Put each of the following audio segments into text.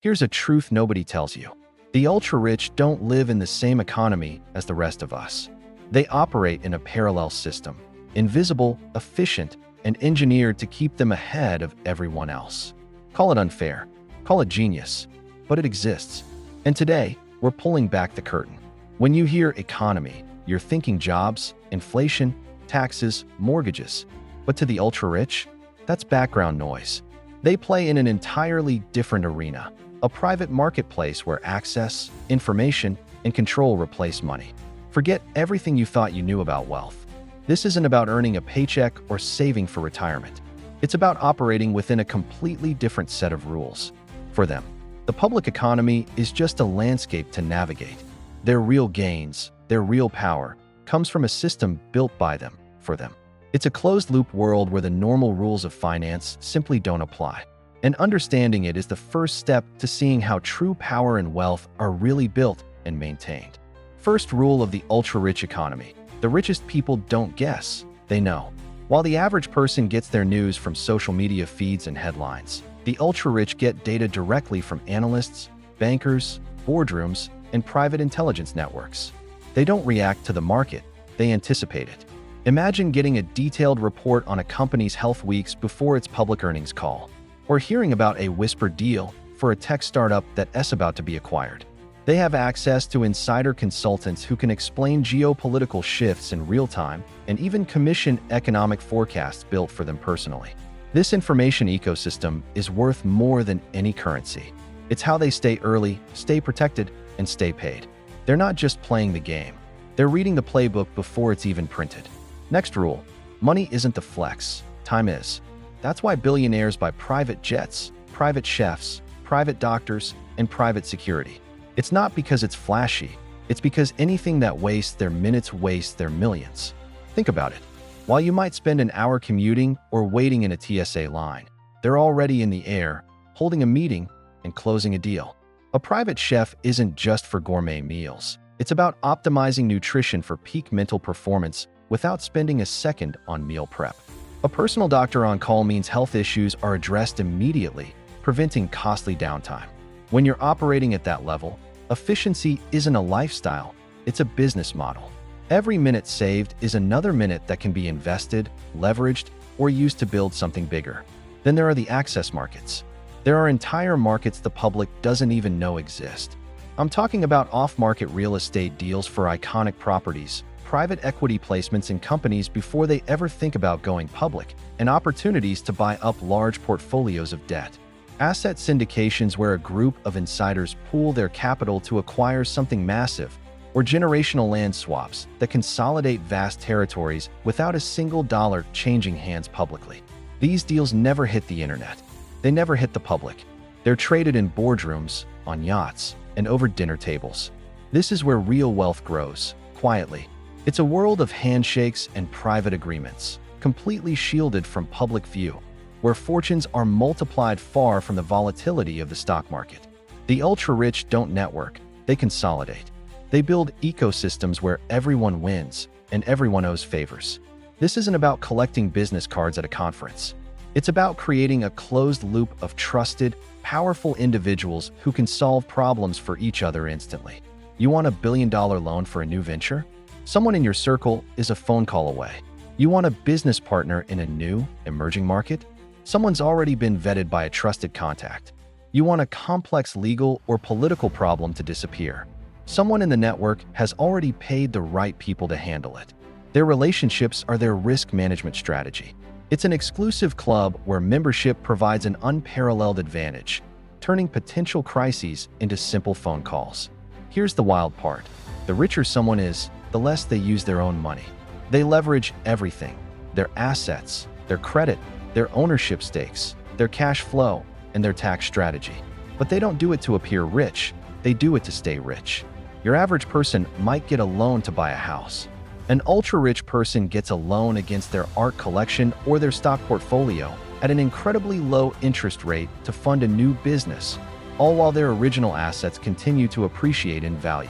Here's a truth nobody tells you. The ultra-rich don't live in the same economy as the rest of us. They operate in a parallel system, invisible, efficient, and engineered to keep them ahead of everyone else. Call it unfair, call it genius, but it exists. And today, we're pulling back the curtain. When you hear economy, you're thinking jobs, inflation, taxes, mortgages. But to the ultra-rich, that's background noise. They play in an entirely different arena, a private marketplace where access, information, and control replace money. Forget everything you thought you knew about wealth. This isn't about earning a paycheck or saving for retirement. It's about operating within a completely different set of rules. For them, the public economy is just a landscape to navigate. Their real gains, their real power, comes from a system built by them, for them. It's a closed-loop world where the normal rules of finance simply don't apply. And understanding it is the first step to seeing how true power and wealth are really built and maintained. First rule of the ultra-rich economy: the richest people don't guess, they know. While the average person gets their news from social media feeds and headlines, the ultra-rich get data directly from analysts, bankers, boardrooms, and private intelligence networks. They don't react to the market, they anticipate it. Imagine getting a detailed report on a company's health weeks before its public earnings call, or hearing about a whispered deal for a tech startup that's about to be acquired. They have access to insider consultants who can explain geopolitical shifts in real time and even commission economic forecasts built for them personally. This information ecosystem is worth more than any currency. It's how they stay early, stay protected, and stay paid. They're not just playing the game. They're reading the playbook before it's even printed. Next rule: money isn't the flex, time is. That's why billionaires buy private jets, private chefs, private doctors, and private security. It's not because it's flashy, it's because anything that wastes their minutes wastes their millions. Think about it. While you might spend an hour commuting or waiting in a TSA line, they're already in the air, holding a meeting and closing a deal. A private chef isn't just for gourmet meals. It's about optimizing nutrition for peak mental performance without spending a second on meal prep. A personal doctor on call means health issues are addressed immediately, preventing costly downtime. When you're operating at that level, efficiency isn't a lifestyle, it's a business model. Every minute saved is another minute that can be invested, leveraged, or used to build something bigger. Then there are the access markets. There are entire markets the public doesn't even know exist. I'm talking about off-market real estate deals for iconic properties, private equity placements in companies before they ever think about going public, and opportunities to buy up large portfolios of debt. Asset syndications where a group of insiders pool their capital to acquire something massive, or generational land swaps that consolidate vast territories without a single dollar changing hands publicly. These deals never hit the internet. They never hit the public. They're traded in boardrooms, on yachts, and over dinner tables. This is where real wealth grows, quietly. It's a world of handshakes and private agreements, completely shielded from public view, where fortunes are multiplied far from the volatility of the stock market. The ultra-rich don't network, they consolidate. They build ecosystems where everyone wins and everyone owes favors. This isn't about collecting business cards at a conference. It's about creating a closed loop of trusted, powerful individuals who can solve problems for each other instantly. You want a billion-dollar loan for a new venture? Someone in your circle is a phone call away. You want a business partner in a new, emerging market? Someone's already been vetted by a trusted contact. You want a complex legal or political problem to disappear? Someone in the network has already paid the right people to handle it. Their relationships are their risk management strategy. It's an exclusive club where membership provides an unparalleled advantage, turning potential crises into simple phone calls. Here's the wild part. The richer someone is, the less they use their own money. They leverage everything: their assets, their credit, their ownership stakes, their cash flow, and their tax strategy. But they don't do it to appear rich, they do it to stay rich. Your average person might get a loan to buy a house. An ultra-rich person gets a loan against their art collection or their stock portfolio at an incredibly low interest rate to fund a new business, all while their original assets continue to appreciate in value.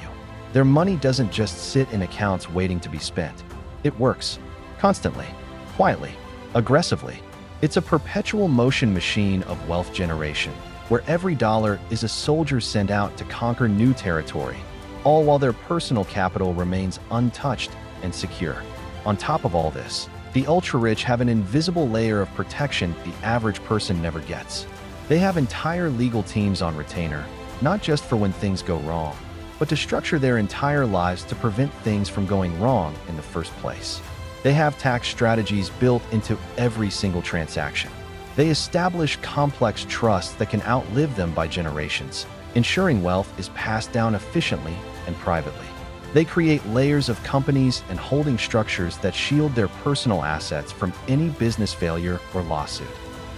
Their money doesn't just sit in accounts waiting to be spent. It works, constantly, quietly, aggressively. It's a perpetual motion machine of wealth generation. where every dollar is a soldier sent out to conquer new territory, all while their personal capital remains untouched and secure. On top of all this, the ultra-rich have an invisible layer of protection the average person never gets. They have entire legal teams on retainer, not just for when things go wrong, but to structure their entire lives to prevent things from going wrong in the first place. They have tax strategies built into every single transaction. They establish complex trusts that can outlive them by generations, ensuring wealth is passed down efficiently and privately. They create layers of companies and holding structures that shield their personal assets from any business failure or lawsuit.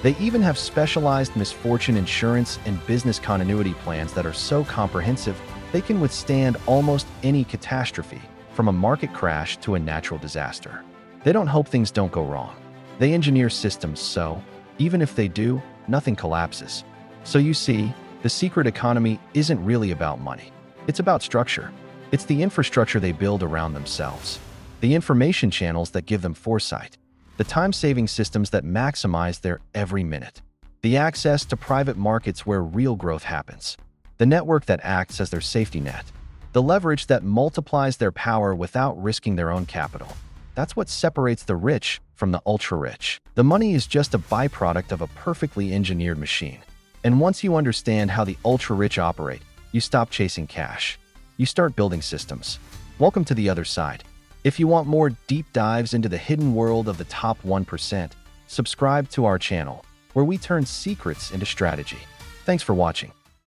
They even have specialized misfortune insurance and business continuity plans that are so comprehensive they can withstand almost any catastrophe, from a market crash to a natural disaster. They don't hope things don't go wrong. They engineer systems so, even if they do, nothing collapses. So you see, the secret economy isn't really about money. It's about structure. It's the infrastructure they build around themselves, the information channels that give them foresight, the time-saving systems that maximize their every minute, the access to private markets where real growth happens, the network that acts as their safety net, the leverage that multiplies their power without risking their own capital. That's what separates the rich from the ultra-rich. The money is just a byproduct of a perfectly engineered machine. And once you understand how the ultra-rich operate, you stop chasing cash. You start building systems. Welcome to the other side. If you want more deep dives into the hidden world of the top 1%, subscribe to our channel, where we turn secrets into strategy. Thanks for watching.